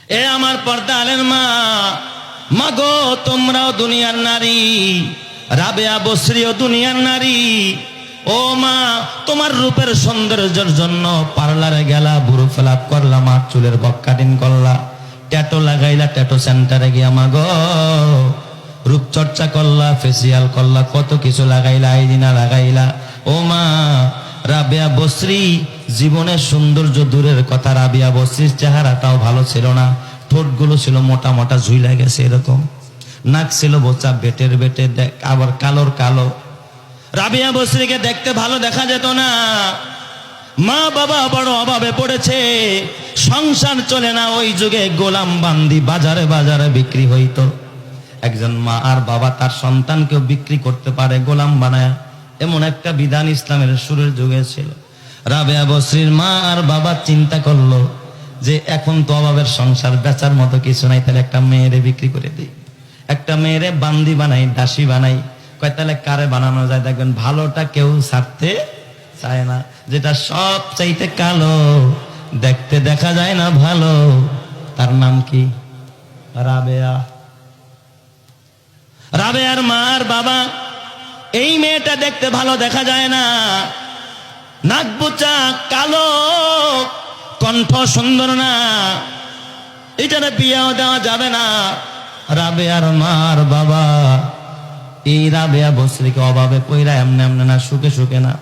এ আমার পর্দালের মা, মাগো তোমরাও দুনিয়ার নারী, রাবেয়া বসরিও দুনিয়ার নারী। ও মা, তোমার রূপের সৌন্দর্যের জন্য পার্লারে গেলা, বুড়ো ফেলাপ করলা, মা চুলের বক কাটিং করলা, ট্যাটু লাগাইলা, ট্যাটু সেন্টারে গিয়া মাগো রূপচর্চা করলা, ফেসিয়াল করলা, কত কিছু লাগাইলা, আইদিনা লাগাইলা। ও মা, রাবেয়া বসরি জীবনের সৌন্দর্য দূরের কথা, রাবেয়া বসরির চেহারাটাও ভালো ছিল না। ঠোঁটগুলো ছিল মোটা মোটা, ঝুইলা গেছে এরকম, নাক ছিল বোচা, বেটের বেটে, আবার কালোর কালো। রাবেয়া বসরিকে দেখতে ভালো দেখা যেত না। মা বাবা বড় অভাবে পড়েছে, সংসার চলে না। ওই যুগে গোলাম বান্দি বাজারে বাজারে বিক্রি হইতো। একজন মা আর বাবা তার সন্তানকেও বিক্রি করতে পারে গোলাম বানায়, এমন একটা বিধান ইসলামের শুরুর যুগে ছিল। রাবেয়া বসরির মা আর বাবা চিন্তা করলো যে এখন তো অভাবের সংসার, বেচার মতো কিছু নাই, তাহলে একটা মেয়েরে বিক্রি করে দিই, একটা মেয়েরে বান্দি বানাই, দাসী বানাই। কয় তাহলে কারে বানানো যায়? দেখবেন ভালোটা কেউ ছাড়তে চায় না, যেটা সব চাইতে কালো, দেখতে দেখা যায় না ভালো, তার নাম কি? রাবেয়া। রাবেয়ার মা আর বাবা, এই মেয়েটা দেখতে ভালো দেখা যায় না, নাক বোচা, কালো, কণ্ঠ সুন্দর না, এটারে বিয়েও দেওয়া যাবে না। রাবেয়ার মা আর বাবা এই রাবেয়া বসরিকে অভাবে পইরা, এমনে এমনে না, সুখে সুখে না,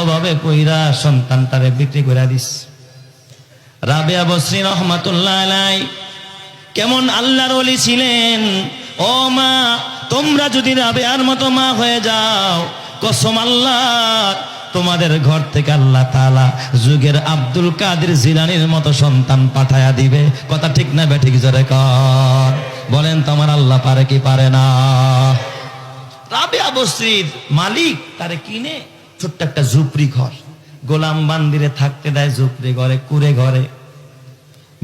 অভাবে পইরা সন্তানটারে বিক্রি করে দিস। রাবেয়া বসরি রহমাতুল্লাহ আলাইহি কেমন আল্লাহর ওলি ছিলেন। ও মা, তোমরা যদি রাবেয়ার মতো মা হয়ে যাও, কসম আল্লাহ, তোমাদের ঘর থেকে আল্লাহ তাআলা যুগের আব্দুল কাদের জিলানীর মতো সন্তান পাঠায়া দিবে। কথা ঠিক না বেঠিক? জোরে কর, বলেন তোমার আল্লাহ পারে কি পারে না? রাবেয়া বসরির মালিক তারে কিনে ছোট্ট একটা ঝুপড়ি ঘর, গোলাম বান্দিরে থাকতে দেয় ঝুপড়ি ঘরে, কুড়ে ঘরে,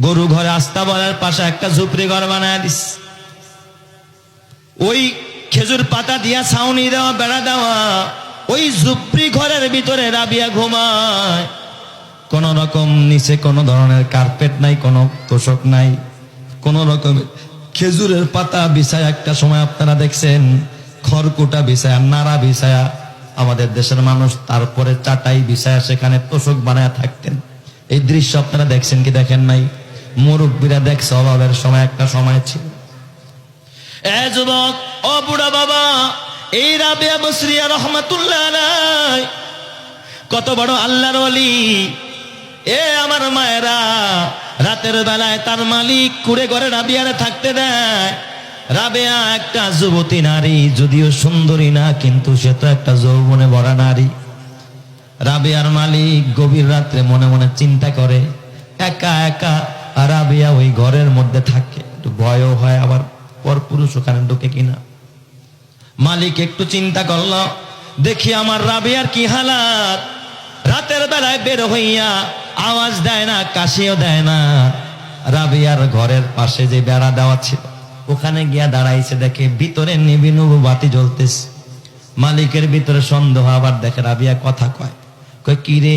গরু ঘরে, আস্তা বলার পাশে একটা ঝুপড়ি ঘর বানায় দিস। ওই খেজুর পাতা দিয়া ছাউনি দেওয়া, বেড়া দেওয়া, ওই ঝুপড়ি ঘরের ভিতরে রাবেয়া ঘুমায়। কোন রকম নিচে কোনো ধরনের কার্পেট নাই, কোনো তোষক নাই, কোন রকমের খেজুরের পাতা বিছায়। একটা সময় আপনারা দেখছেন খড়কুটা বিছায়া, নাড়া বিছায়া আমাদের দেশের মানুষ, তারপরে চাটাই বিছায়া সেখানে তোষক বানায় থাকতেন। এই দৃশ্য আপনারা দেখছেন কি দেখেন নাই? মুরব্বীরা দেখছে, অভাবের সময় একটা সময় ছিল। এ যুবক, ও বুড়া বাবা, এই রাবেয়া বসরি রহমাতুল্লাহ আলাইহি কত বড় আল্লাহর ওলি। এ আমার মায়েরা, রাতের বেলায় তার মালিক কুড়ে ঘরে রাবেয়ারে থাকতে দেয়। রাবেয়া একটা যুবতী নারী, যদিও সুন্দরী না, কিন্তু সে তো একটা যৌবনে ভরা নারী। রাবেয়ার মালিক গভীর রাত্রে মনে মনে চিন্তা করে, একা একা রাবেয়া ওই ঘরের মধ্যে থাকে, একটু ভয়ও হয়, আবার পরপুরুষ ওখানে ঢুকে কিনা। মালিক একটু চিন্তা করলো, দেখি আমার রাবেয়ার কি হালাত। রাতের বেলায় বের হইয়া আওয়াজ দেয় না, কাশিও দেয় না। রাবেয়ার ঘরের পাশে যে বেড়া দেওয়া ছিল, ওখানে গিয়া দাঁড়াইছে, দেখে ভিতরে নিবিনুব বাতি জ্বলতেছে। মালিকের ভিতরে সন্দেহ, আবার দেখে রাবেয়া কথা কয়। কয় কি রে,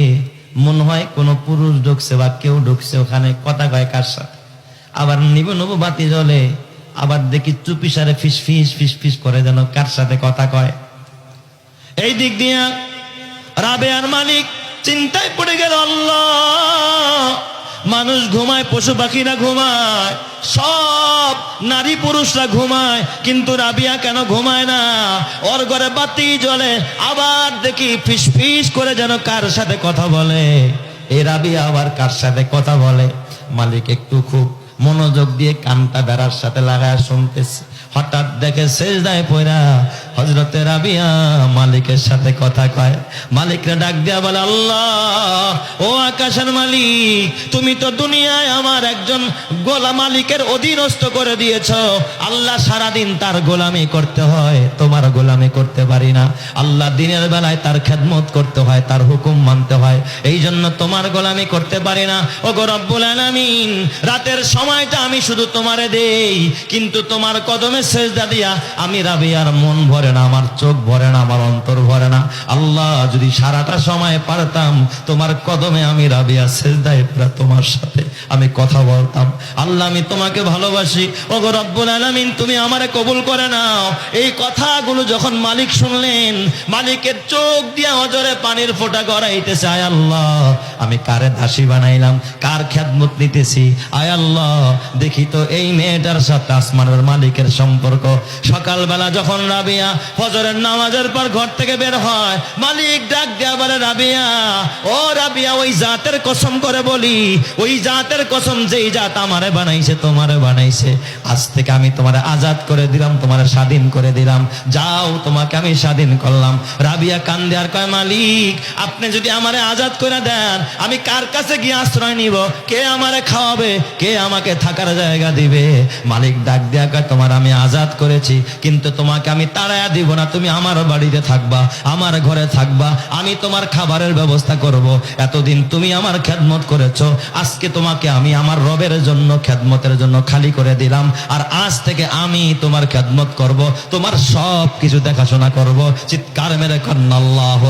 মনে হয় কোনো পুরুষ ঢুকছে বা কেউ ঢুকছে, ওখানে কথা কয় কার সাথে? আবার নিবিনুব বাতি জ্বলে, আবার দেখি চুপিসারে ফিস ফিস ফিস ফিস করে, যেন কার সাথে কথা কয়। এই দিক দিয়া রাবেয়ার মালিক চিন্তায় পড়ে গেল, আল্লাহ, মানুষ ঘুমায়, পশু পাখিরা ঘুমায়, সব নারী পুরুষরা ঘুমায়, কিন্তু রাবেয়া কেন ঘুমায় না? ওর ঘরে বাতি জ্বলে, আবার দেখি ফিস ফিস করে যেন কার সাথে কথা বলে। এই রাবেয়া আবার কার সাথে কথা বলে? মালিক একটু খুব মনোযোগ দিয়ে কানটা বেড়ার সাথে লাগায় শুনতেছে। হঠাৎ দেখে সেজদায় পড়া হযরতে রাবেয়া মালিকের সাথে কথা কয়। মালিকরে ডাক দিয়া বলে, আল্লাহ, ও আকাশের মালিক, তুমি তো দুনিয়ায় আমার একজন গোলাম মালিকের অধীনস্থ করে দিয়েছ। আল্লাহ, সারাদিন তার গোলামি করতে হয়, তোমার গোলামি করতে পারি না। আল্লাহ, দিনের বেলায় তার খেদমত করতে হয়, তার হুকুম মানতে হয়, এই জন্য তোমার গোলামি করতে পারি না। ও গো রব্বুল আলামিন, রাতের সময়টা আমি শুধু তোমারে দেই, কিন্তু তোমার কদমে সেজদা দিয়া আমি রাবেয়ার মন ভরে ভরে না, আমার চোখ ভরে না, আমার অন্তর ভরে না। আল্লাহ, যদি সারাটা সময় পারতাম তোমার কদমে আমি রাবিয়া সিজদায় পুরা তোমার সাথে আমি কথা বলতাম। আল্লাহ, আমি তোমাকে ভালোবাসি। ওগো রব্বুল আলামিন, তুমি আমারে কবুল করে নাও। এই কথাগুলো যখন মালিক শুনলেন, মালিকের চোখ দিয়া অজরে পানির ফোঁটা গড়াইতেছে। আয় আল্লাহ, আমি কারে দাসী বানাইলাম, কার খেদমত নিতেছি। আয় আল্লাহ, দেখি তো এই মেয়েটার সাথে আসমানের মালিকের সম্পর্ক। সকালবেলা যখন রাবিয়া ফজরের নামাজের পর ঘর থেকে বের হয়, মালিক ডাক দেয়া বলে, রাবিয়া, ও রাবিয়া, ওই জাতের কসম করে বলি, ওই জাতের কসম যেই জাত আমারে বানাইছে, তোমারে বানাইছে, আজ থেকে আমি তোমারে আজাদ করে দিলাম, তোমারে স্বাধীন করে দিলাম। যাও, তোমাকে আমি স্বাধীন করলাম। রাবিয়া কান্দে আর কয়, মালিক, আপনি যদি আমারে আজাদ করে দেন, আমি কার কাছে গিয়ে আশ্রয় নিব? কে আমারে খাওয়াবে? কে আমাকে থাকার জায়গা দিবে? মালিক ডাক দেয়া কয়, তোমার আমি আজাদ করেছি, কিন্তু তোমাকে আমি তাড়ায়া দিব না। তুমি আমার বাড়িতে থাকবা, আমার ঘরে থাকবা, আমি তোমার খাবারের ব্যবস্থা করব। এতদিন তুমি আমার খেদমত করেছো, আজকে তোমাকে আমি আমার রবের জন্য খেদমতের জন্য খালি করে দিলাম। আর আজ থেকে আমি তোমার খেদমত করব, তোমার সব কিছু দেখাশোনা করব। চিৎকার মেরে কন্না আল্লাহু